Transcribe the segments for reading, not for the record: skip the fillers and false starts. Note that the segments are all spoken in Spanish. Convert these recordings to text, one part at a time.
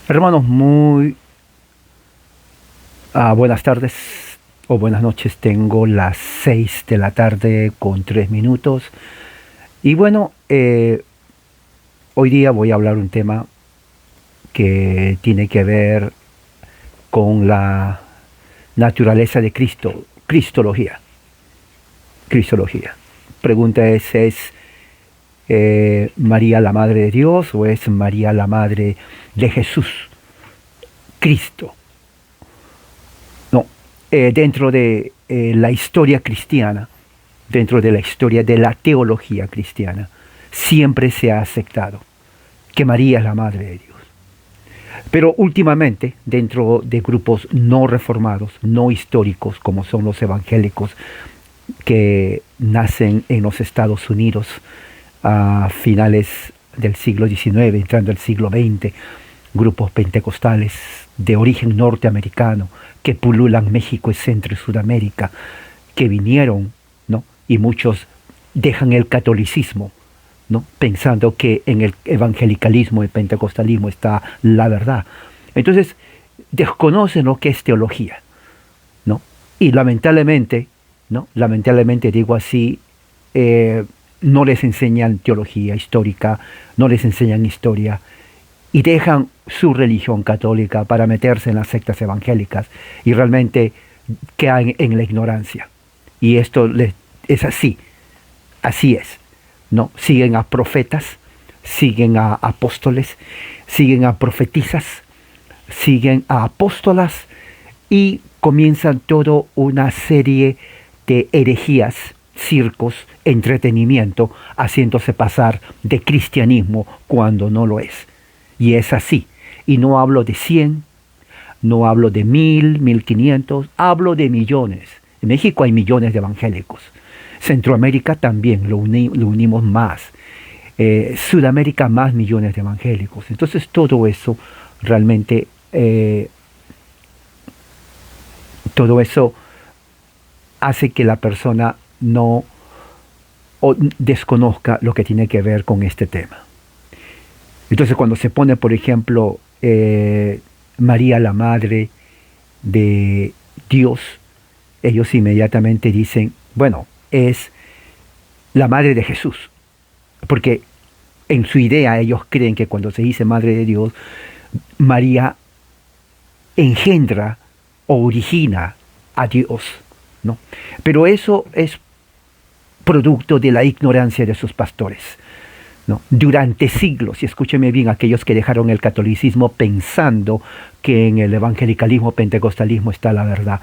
Hermanos, muy buenas tardes o buenas noches. Tengo las 6 de la tarde con 3 minutos. Y bueno, hoy día voy a hablar un tema que tiene que ver con la naturaleza de Cristo, Cristología. Cristología. Pregunta ¿es María la Madre de Dios o es María la Madre de Jesús? Cristo. No, dentro de la historia cristiana, dentro de la historia de la teología cristiana, siempre se ha aceptado que María es la Madre de Dios. Pero últimamente, dentro de grupos no reformados, no históricos, como son los evangélicos, que nacen en los Estados Unidos a finales del siglo XIX, entrando al siglo XX, grupos pentecostales de origen norteamericano que pululan México y Centro y Sudamérica, que vinieron, ¿no? Y muchos dejan el catolicismo, ¿no? Pensando que en el evangelicalismo y pentecostalismo está la verdad. Entonces, desconocen lo que es teología, ¿no? Y lamentablemente, ¿no? Lamentablemente digo así, no les enseñan teología histórica, no les enseñan historia, y dejan su religión católica para meterse en las sectas evangélicas y realmente quedan en la ignorancia. Y esto es así, así es, ¿no? Siguen a profetas, siguen a apóstoles, siguen a profetisas, siguen a apóstolas y comienzan toda una serie de herejías, circos, entretenimiento, haciéndose pasar de cristianismo cuando no lo es. Y es así. Y no hablo de 100, no hablo de 1000, 1500, hablo de millones. En México hay millones de evangélicos. Centroamérica también lo unimos más. Sudamérica más millones de evangélicos. Entonces todo eso realmente, todo eso hace que la persona no desconozca lo que tiene que ver con este tema. Entonces cuando se pone, por ejemplo, María la Madre de Dios, ellos inmediatamente dicen, bueno, es la Madre de Jesús. Porque en su idea ellos creen que cuando se dice Madre de Dios, María engendra o origina a Dios, ¿no? Pero eso es producto de la ignorancia de sus pastores, ¿no? Durante siglos, y escúcheme bien, aquellos que dejaron el catolicismo pensando que en el evangelicalismo, pentecostalismo está la verdad.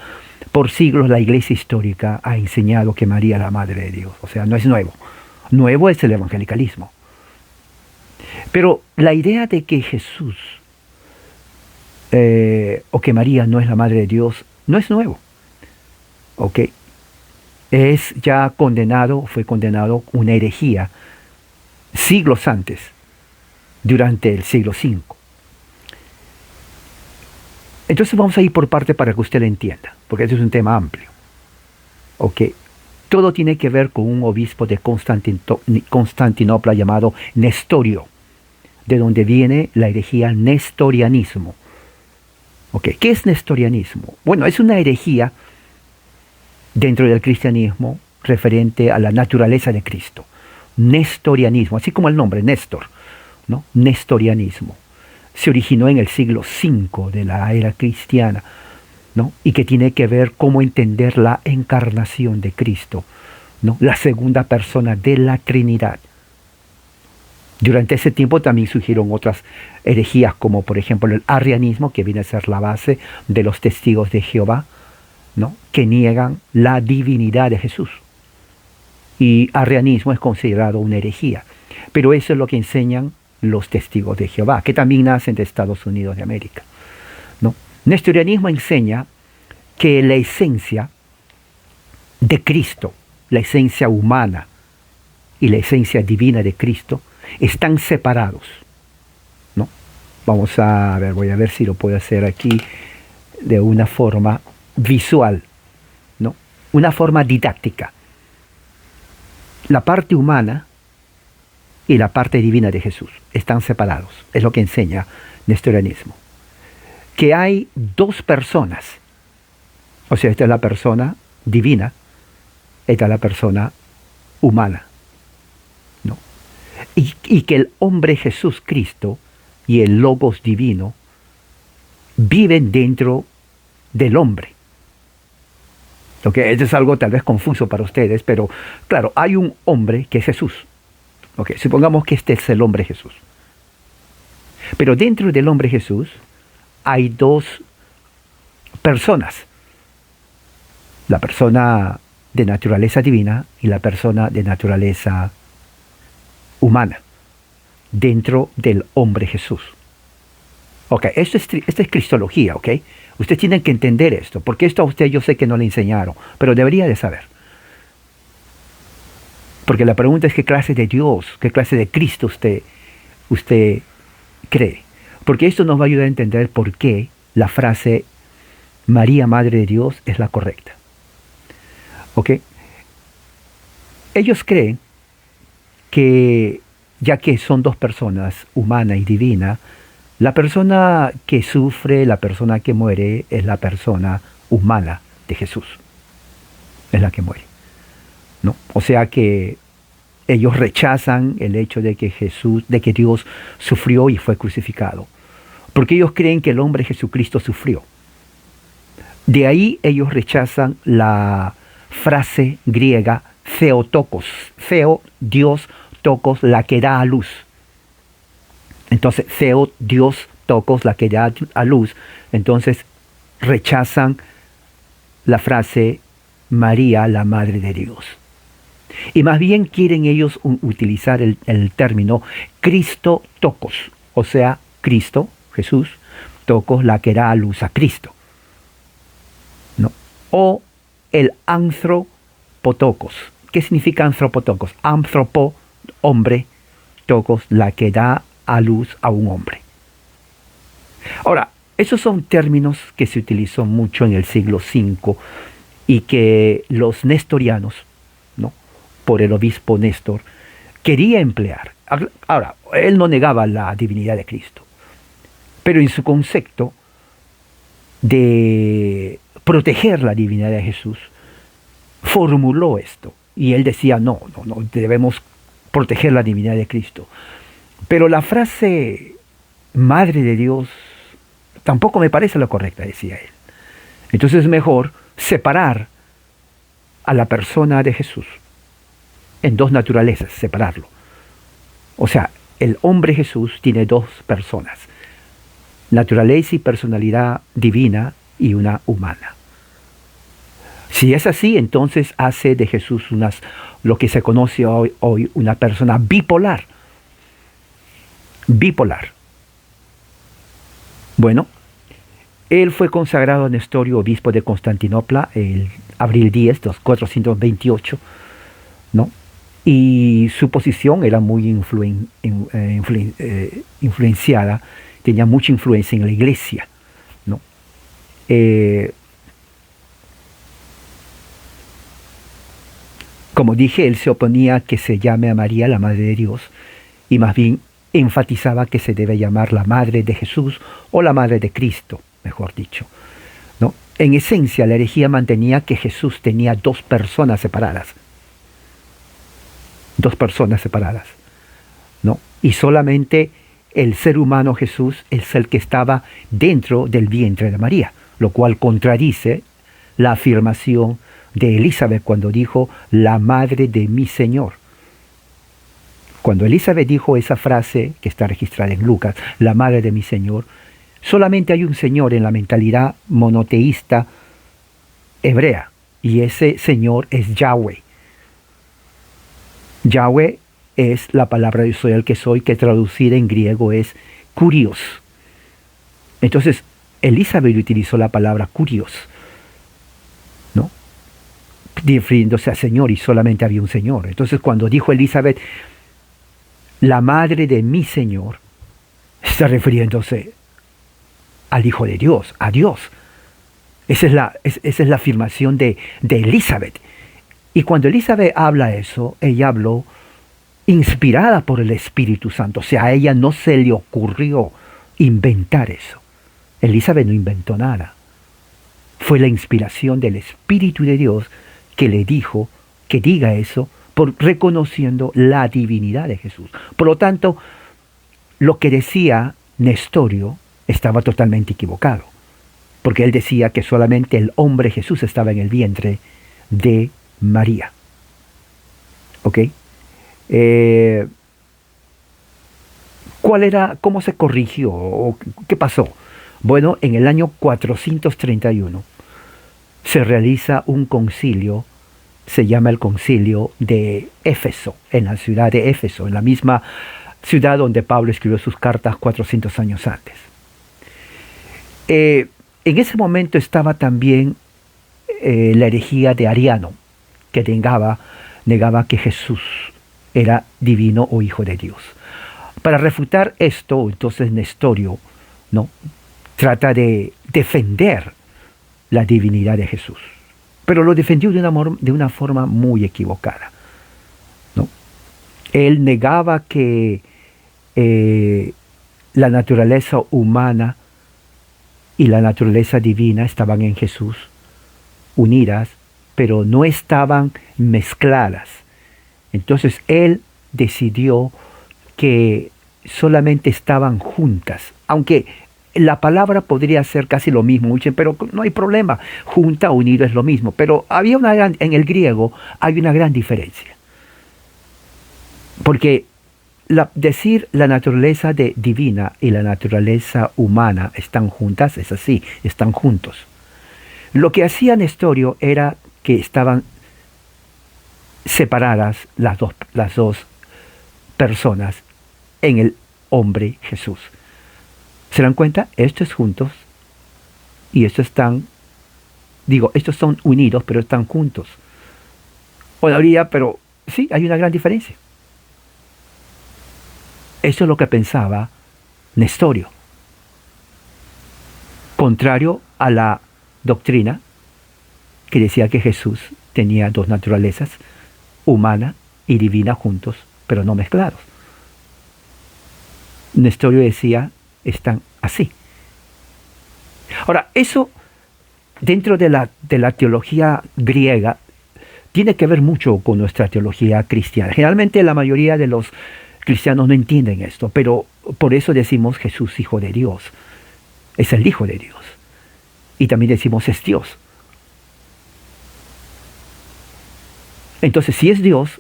Por siglos la iglesia histórica ha enseñado que María es la Madre de Dios. O sea, no es nuevo. Nuevo es el evangelicalismo. Pero la idea de que Jesús o que María no es la Madre de Dios no es nuevo. ¿Ok? Es ya condenado, fue condenado una herejía siglos antes, durante el siglo V. Entonces vamos a ir por parte para que usted lo entienda, porque este es un tema amplio. ¿Ok? Todo tiene que ver con un obispo de Constantinopla llamado Nestorio, de donde viene la herejía nestorianismo. ¿Ok? ¿Qué es nestorianismo? Bueno, es una herejía dentro del cristianismo referente a la naturaleza de Cristo. Nestorianismo, así como el nombre, Néstor, ¿no? Nestorianismo. Se originó en el siglo V de la era cristiana, ¿no? Y que tiene que ver cómo entender la encarnación de Cristo, ¿no? La segunda persona de la Trinidad. Durante ese tiempo también surgieron otras herejías, como por ejemplo el arrianismo, que viene a ser la base de los testigos de Jehová, ¿no? Que niegan la divinidad de Jesús. Y arrianismo es considerado una herejía. Pero eso es lo que enseñan los testigos de Jehová, que también nacen de Estados Unidos de América, ¿no? Nestorianismo enseña que la esencia de Cristo, la esencia humana y la esencia divina de Cristo, están separados, ¿no? Vamos a ver, voy a ver si lo puedo hacer aquí de una forma visual, ¿no? Una forma didáctica. La parte humana y la parte divina de Jesús. Están separados. Es lo que enseña nestorianismo. Que hay dos personas. O sea, esta es la persona divina, esta es la persona humana. ¿No? Y que el hombre Jesús Cristo y el Logos divino viven dentro del hombre. Esto es algo tal vez confuso para ustedes, pero claro, hay un hombre que es Jesús. Supongamos que este es el hombre Jesús. Pero dentro del hombre Jesús hay dos personas. La persona de naturaleza divina y la persona de naturaleza humana. Dentro del hombre Jesús. Esto es cristología, Ustedes tienen que entender esto, porque esto a usted yo sé que no le enseñaron, pero debería de saber. Porque la pregunta es qué clase de Dios, qué clase de Cristo usted cree. Porque esto nos va a ayudar a entender por qué la frase María, Madre de Dios, es la correcta. Ellos creen que, ya que son dos personas, humana y divina, la persona que sufre, la persona que muere, es la persona humana de Jesús. Es la que muere. ¿No? O sea que ellos rechazan el hecho de que Dios sufrió y fue crucificado. Porque ellos creen que el hombre Jesucristo sufrió. De ahí ellos rechazan la frase griega Theotokos. Theo, Dios, tokos, la que da a luz. Entonces, Theo, Dios, tokos, la que da a luz. Entonces, rechazan la frase María, la Madre de Dios. Y más bien quieren ellos utilizar el término Cristo tokos. O sea, Cristo, Jesús, tokos, la que da a luz a Cristo. ¿No? O el anthropotokos. ¿Qué significa anthropotokos? Anthropo, hombre, tokos, la que da a luz a un hombre. Ahora, esos son términos que se utilizó mucho en el siglo V y que los nestorianos, ¿no? Por el obispo Néstor, quería emplear. Ahora, él no negaba la divinidad de Cristo, pero en su concepto de proteger la divinidad de Jesús, formuló esto. Y él decía, no, debemos proteger la divinidad de Cristo. Pero la frase Madre de Dios tampoco me parece la correcta, decía él. Entonces es mejor separar a la persona de Jesús en dos naturalezas, separarlo. O sea, el hombre Jesús tiene dos personas, naturaleza y personalidad divina y una humana. Si es así, entonces hace de Jesús lo que se conoce hoy una persona bipolar. Bipolar. Bueno, él fue consagrado a Nestorio, obispo de Constantinopla, el abril 10 de 428, ¿no? Y su posición era muy influenciada, tenía mucha influencia en la iglesia, ¿no? Como dije, él se oponía a que se llame a María la Madre de Dios y más bien enfatizaba que se debe llamar la Madre de Jesús o la Madre de Cristo, mejor dicho, ¿no? En esencia, la herejía mantenía que Jesús tenía dos personas separadas. Dos personas separadas, ¿no? Y solamente el ser humano Jesús es el que estaba dentro del vientre de María, lo cual contradice la afirmación de Elizabeth cuando dijo la madre de mi Señor. Cuando Elizabeth dijo esa frase que está registrada en Lucas, la madre de mi Señor, solamente hay un Señor en la mentalidad monoteísta hebrea, y ese Señor es Yahweh. Yahweh es la palabra yo soy el que soy, que traducida en griego es kurios. Entonces, Elizabeth utilizó la palabra kurios, ¿no? Refiriéndose a Señor, y solamente había un Señor. Entonces, cuando dijo Elizabeth, la madre de mi Señor, está refiriéndose al Hijo de Dios, a Dios. Esa es la afirmación de Elizabeth. Y cuando Elizabeth habla eso, ella habló inspirada por el Espíritu Santo. O sea, a ella no se le ocurrió inventar eso. Elizabeth no inventó nada. Fue la inspiración del Espíritu de Dios que le dijo que diga eso, reconociendo la divinidad de Jesús. Por lo tanto, lo que decía Nestorio estaba totalmente equivocado, porque él decía que solamente el hombre Jesús estaba en el vientre de María. ¿Ok? ¿Cómo se corrigió? ¿O qué pasó? Bueno, en el año 431 se realiza un concilio, se llama el concilio de Éfeso, en la ciudad de Éfeso, en la misma ciudad donde Pablo escribió sus cartas 400 años antes. En ese momento estaba también la herejía de Ariano, que negaba que Jesús era divino o hijo de Dios. Para refutar esto, entonces Nestorio, ¿no?, trata de defender la divinidad de Jesús, pero lo defendió de una forma muy equivocada, ¿no? Él negaba que la naturaleza humana y la naturaleza divina estaban en Jesús, unidas, pero no estaban mezcladas. Entonces él decidió que solamente estaban juntas, aunque la palabra podría ser casi lo mismo, pero no hay problema, junta, unido es lo mismo, pero en el griego hay una gran diferencia, porque decir la naturaleza divina y la naturaleza humana están juntas, es así, están juntos. Lo que hacía Nestorio era que estaban separadas las dos personas en el hombre Jesús. ¿Se dan cuenta? Estos es juntos y estos estos son unidos, pero están juntos. Pero sí, hay una gran diferencia. Eso es lo que pensaba Nestorio, contrario a la doctrina que decía que Jesús tenía dos naturalezas, humana y divina juntos, pero no mezclados. Nestorio decía, están así. Ahora, eso dentro de la teología griega tiene que ver mucho con nuestra teología cristiana. Generalmente la mayoría de los cristianos no entienden esto, pero por eso decimos Jesús, Hijo de Dios. Es el Hijo de Dios. Y también decimos es Dios. Entonces, si es Dios,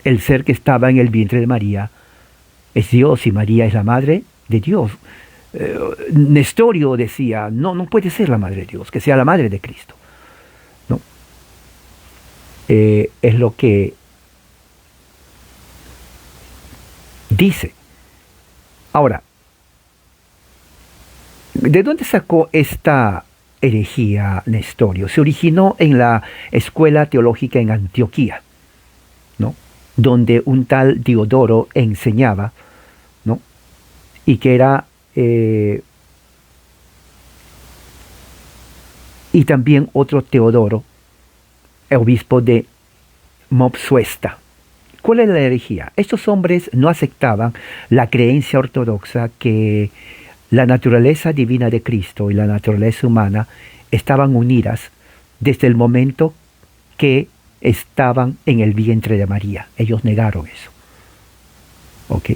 el ser que estaba en el vientre de María es Dios y María es la madre de Dios. Nestorio decía, no puede ser la madre de Dios, que sea la madre de Cristo. ¿No? Es lo que dice. Ahora, ¿de dónde sacó esta herejía Nestorio? Se originó en la escuela teológica en Antioquía, ¿no?, donde un tal Diodoro enseñaba, ¿no?, y que era y también otro Teodoro, obispo de Mopsuesta. ¿Cuál es la herejía? Estos hombres no aceptaban la creencia ortodoxa que la naturaleza divina de Cristo y la naturaleza humana estaban unidas desde el momento que estaban en el vientre de María. Ellos negaron eso. ¿Ok?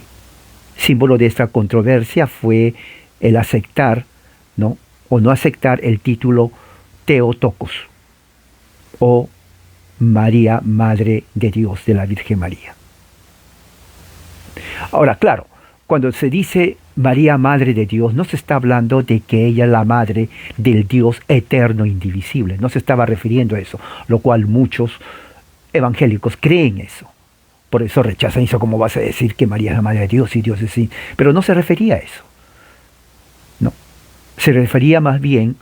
Símbolo de esta controversia fue el aceptar, ¿no?, o no aceptar el título Theotokos, o María, Madre de Dios, de la Virgen María. Ahora, claro, cuando se dice María, Madre de Dios, no se está hablando de que ella es la madre del Dios eterno, indivisible. No se estaba refiriendo a eso, lo cual muchos evangélicos creen eso. Por eso rechazan eso. ¿Cómo vas a decir que María es la madre de Dios y Dios es así? Pero no se refería a eso. No. Se refería más bien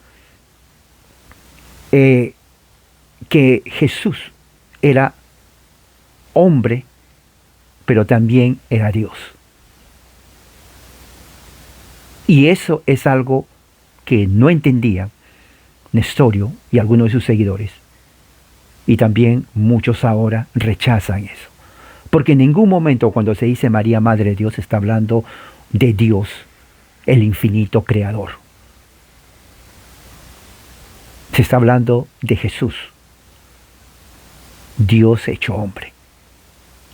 que Jesús era hombre, pero también era Dios. Y eso es algo que no entendía Nestorio y algunos de sus seguidores. Y también muchos ahora rechazan eso. Porque en ningún momento cuando se dice María, Madre de Dios, se está hablando de Dios, el infinito creador. Se está hablando de Jesús, Dios hecho hombre,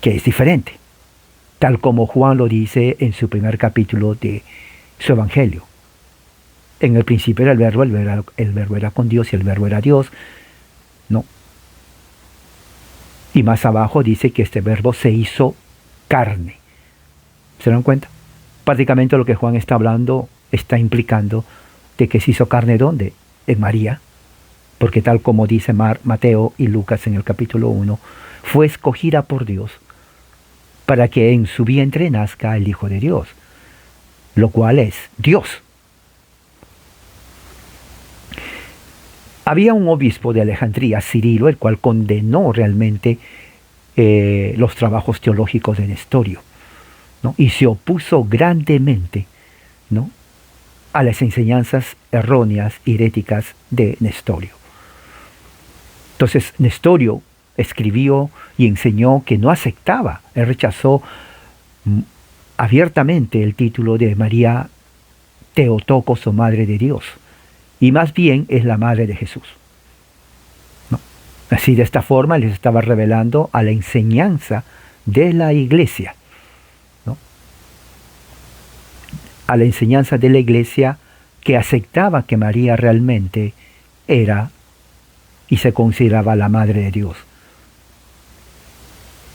que es diferente, tal como Juan lo dice en su primer capítulo de su Evangelio. En el principio era el verbo era con Dios y el verbo era Dios, ¿no? Y más abajo dice que este verbo se hizo carne. ¿Se dan cuenta? Prácticamente lo que Juan está hablando está implicando de que se hizo carne ¿dónde? En María, porque tal como dice Mateo y Lucas en el capítulo 1, fue escogida por Dios para que en su vientre nazca el Hijo de Dios, lo cual es Dios. Había un obispo de Alejandría, Cirilo, el cual condenó realmente los trabajos teológicos de Nestorio, ¿no? Y se opuso grandemente, ¿no?, a las enseñanzas erróneas y heréticas de Nestorio. Entonces Nestorio escribió y enseñó que no aceptaba, él rechazó abiertamente el título de María Theotokos o Madre de Dios, y más bien es la Madre de Jesús, ¿no? Así de esta forma les estaba revelando a la enseñanza de la Iglesia, ¿no?, a la enseñanza de la Iglesia que aceptaba que María realmente era y se consideraba la Madre de Dios.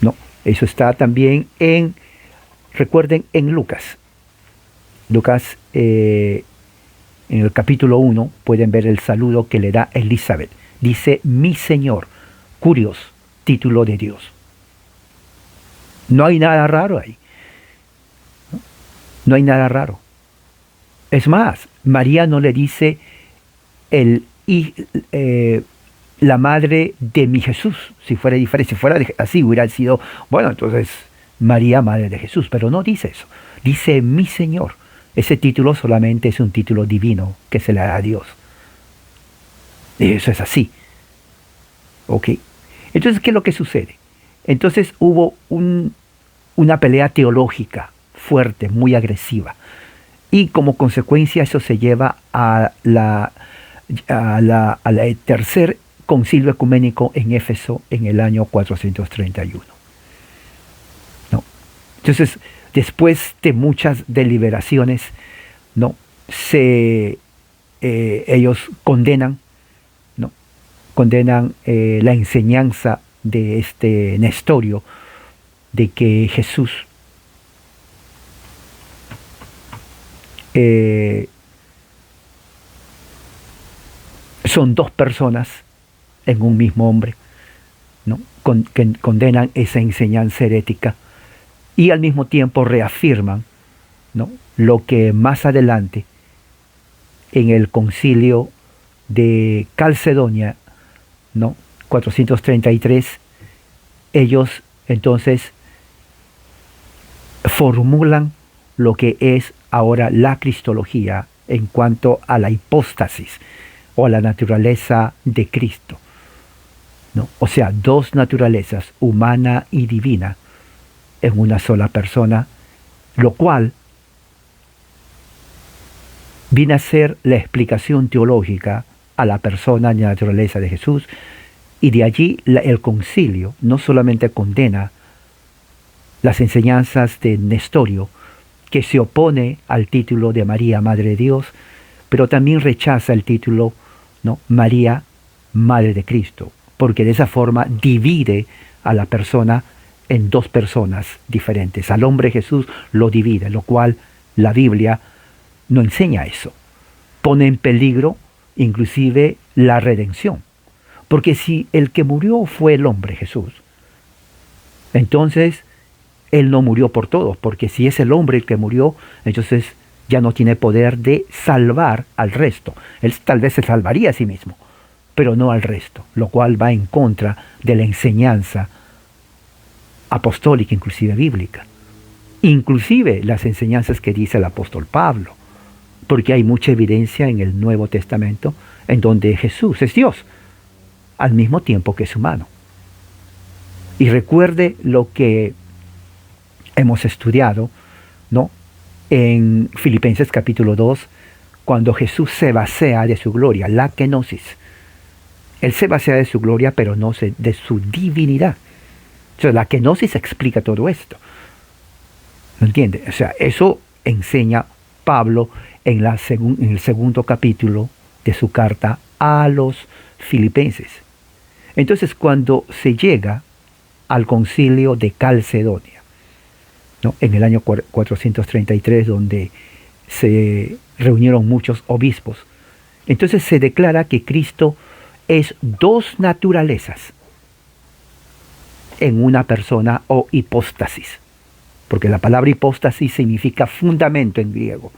No, eso está también recuerden, en Lucas. Lucas, en el capítulo 1, pueden ver el saludo que le da Elizabeth. Dice, mi Señor, curios, título de Dios. No hay nada raro ahí. No hay nada raro. Es más, María no le dice la madre de mi Jesús. Si fuera diferente, si fuera así, hubiera sido, bueno, entonces María, madre de Jesús. Pero no dice eso. Dice mi Señor. Ese título solamente es un título divino que se le da a Dios. Y eso es así. ¿Ok? Entonces, ¿qué es lo que sucede? Entonces hubo una pelea teológica fuerte, muy agresiva. Y como consecuencia eso se lleva a la tercer concilio ecuménico en Éfeso en el año 431. ¿No? Entonces, después de muchas deliberaciones, ¿no?, ellos condenan, ¿no?, condenan la enseñanza de este Nestorio de que Jesús son dos personas en un mismo hombre, ¿no?, que condenan esa enseñanza herética y al mismo tiempo reafirman, ¿no?, lo que más adelante en el concilio de Calcedonia, ¿no?, 433, ellos entonces formulan lo que es ahora la cristología en cuanto a la hipóstasis o a la naturaleza de Cristo, ¿no? O sea, dos naturalezas, humana y divina, en una sola persona, lo cual viene a ser la explicación teológica a la persona y la naturaleza de Jesús, y de allí el concilio no solamente condena las enseñanzas de Nestorio, que se opone al título de María, Madre de Dios, pero también rechaza el título, ¿no?, María, Madre de Cristo, porque de esa forma divide a la persona en dos personas diferentes. Al hombre Jesús lo divide, lo cual la Biblia no enseña eso. Pone en peligro inclusive la redención. Porque si el que murió fue el hombre Jesús, entonces Él no murió por todos, porque si es el hombre el que murió, entonces ya no tiene poder de salvar al resto. Él tal vez se salvaría a sí mismo, pero no al resto, lo cual va en contra de la enseñanza apostólica, inclusive bíblica. Inclusive las enseñanzas que dice el apóstol Pablo, porque hay mucha evidencia en el Nuevo Testamento en donde Jesús es Dios, al mismo tiempo que es humano. Y recuerde lo que hemos estudiado, ¿no? En Filipenses capítulo 2, cuando Jesús se vacía de su gloria, la kenosis. Él se vacía de su gloria, pero no de su divinidad. O sea, la kenosis explica todo esto. ¿No entiende? O sea, eso enseña Pablo en el segundo capítulo de su carta a los filipenses. Entonces, cuando se llega al concilio de Calcedonia, ¿no? En el año 433, donde se reunieron muchos obispos, entonces se declara que Cristo es dos naturalezas en una persona, o hipóstasis, porque la palabra hipóstasis significa fundamento en griego,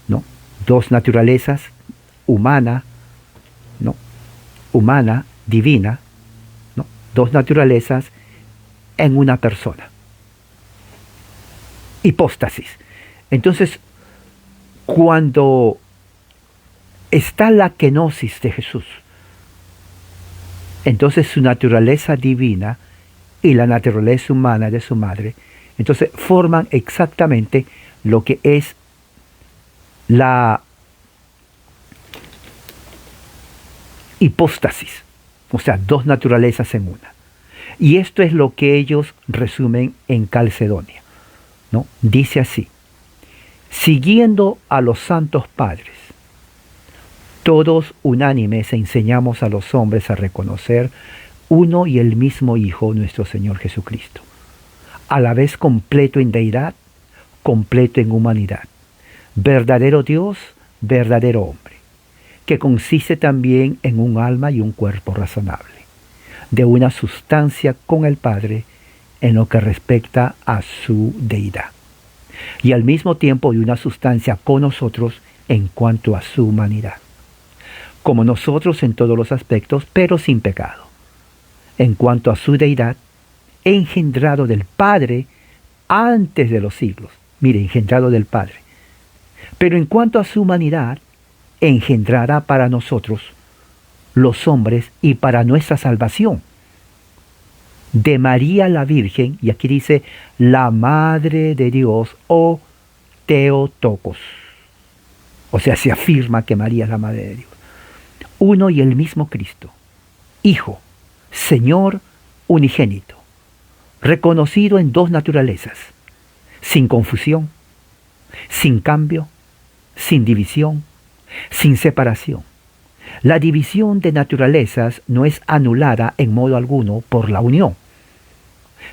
¿no? Dos naturalezas, humana, ¿no? Humana, divina, ¿no? Dos naturalezas en una persona. Hipóstasis. Entonces, cuando está la kenosis de Jesús, entonces su naturaleza divina y la naturaleza humana de su madre, entonces forman exactamente lo que es la hipóstasis, o sea, dos naturalezas en una. Y esto es lo que ellos resumen en Calcedonia, ¿no? Dice así: siguiendo a los santos padres, todos unánimes enseñamos a los hombres a reconocer uno y el mismo Hijo, nuestro Señor Jesucristo, a la vez completo en deidad, completo en humanidad, verdadero Dios, verdadero hombre, que consiste también en un alma y un cuerpo razonable, de una sustancia con el Padre en lo que respecta a su deidad, y al mismo tiempo de una sustancia con nosotros en cuanto a su humanidad, como nosotros en todos los aspectos, pero sin pecado. En cuanto a su deidad, engendrado del Padre antes de los siglos. Mire, engendrado del Padre. Pero en cuanto a su humanidad, engendrada para nosotros, los hombres, y para nuestra salvación, de María la Virgen, y aquí dice la Madre de Dios, o Theotokos. O sea, se afirma que María es la Madre de Dios. Uno y el mismo Cristo, Hijo, Señor unigénito, reconocido en dos naturalezas, sin confusión, sin cambio, sin división, sin separación. La división de naturalezas no es anulada en modo alguno por la unión,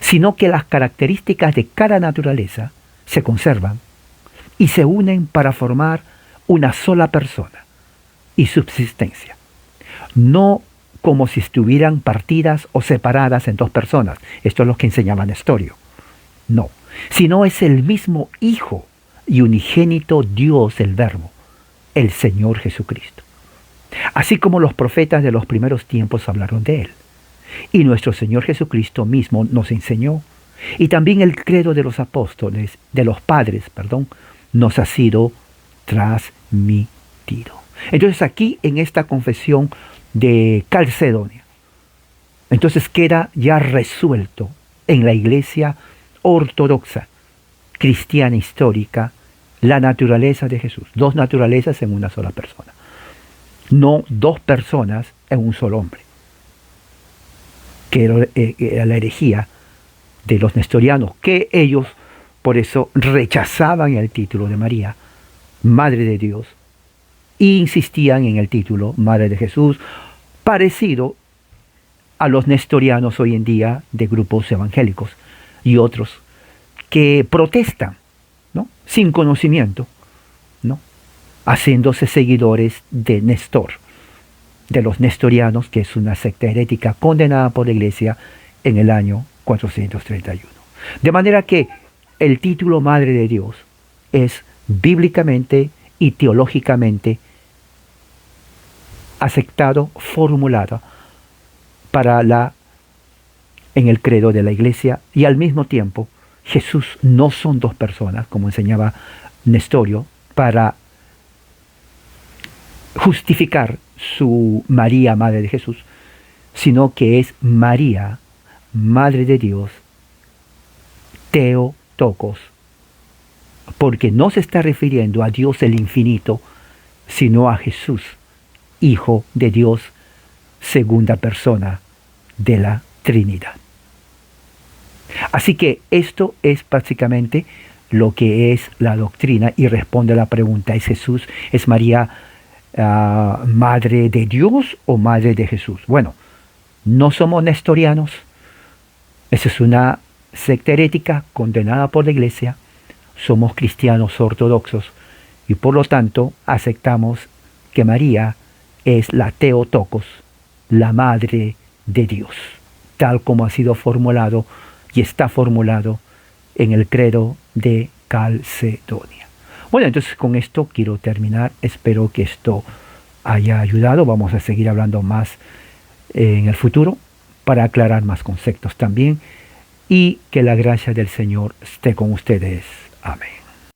sino que las características de cada naturaleza se conservan y se unen para formar una sola persona y subsistencia, no como si estuvieran partidas o separadas en dos personas. Esto es lo que enseñaba Nestorio. No, sino es el mismo Hijo y unigénito Dios, el Verbo, el Señor Jesucristo. Así como los profetas de los primeros tiempos hablaron de Él. Y nuestro Señor Jesucristo mismo nos enseñó. Y también el credo de los apóstoles, de los padres, nos ha sido transmitido. Entonces aquí en esta confesión de Calcedonia, entonces queda ya resuelto en la Iglesia ortodoxa, cristiana histórica, la naturaleza de Jesús. Dos naturalezas en una sola persona. No dos personas en un solo hombre. Que era la herejía de los nestorianos, que ellos por eso rechazaban el título de María, Madre de Dios, e insistían en el título Madre de Jesús, parecido a los nestorianos hoy en día de grupos evangélicos y otros que protestan, ¿no? Sin conocimiento, ¿no? Haciéndose seguidores de Nestor, de los nestorianos, que es una secta herética condenada por la Iglesia en el año 431. De manera que el título Madre de Dios es bíblicamente y teológicamente aceptado, formulado en el credo de la Iglesia, y al mismo tiempo Jesús no son dos personas, como enseñaba Nestorio, para justificar su María, Madre de Jesús, sino que es María, Madre de Dios, Theotokos, porque no se está refiriendo a Dios el infinito, sino a Jesús, Hijo de Dios, segunda persona de la Trinidad. Así que esto es básicamente lo que es la doctrina y responde a la pregunta, ¿es Jesús, es María madre de Dios o madre de Jesús? Bueno, no somos nestorianos, esa es una secta herética condenada por la Iglesia, somos cristianos ortodoxos y por lo tanto aceptamos que María es la Theotokos, la madre de Dios, tal como ha sido formulado y está formulado en el credo de Calcedonia. Bueno, entonces con esto quiero terminar. Espero que esto haya ayudado. Vamos a seguir hablando más en el futuro para aclarar más conceptos también. Y que la gracia del Señor esté con ustedes. Amén.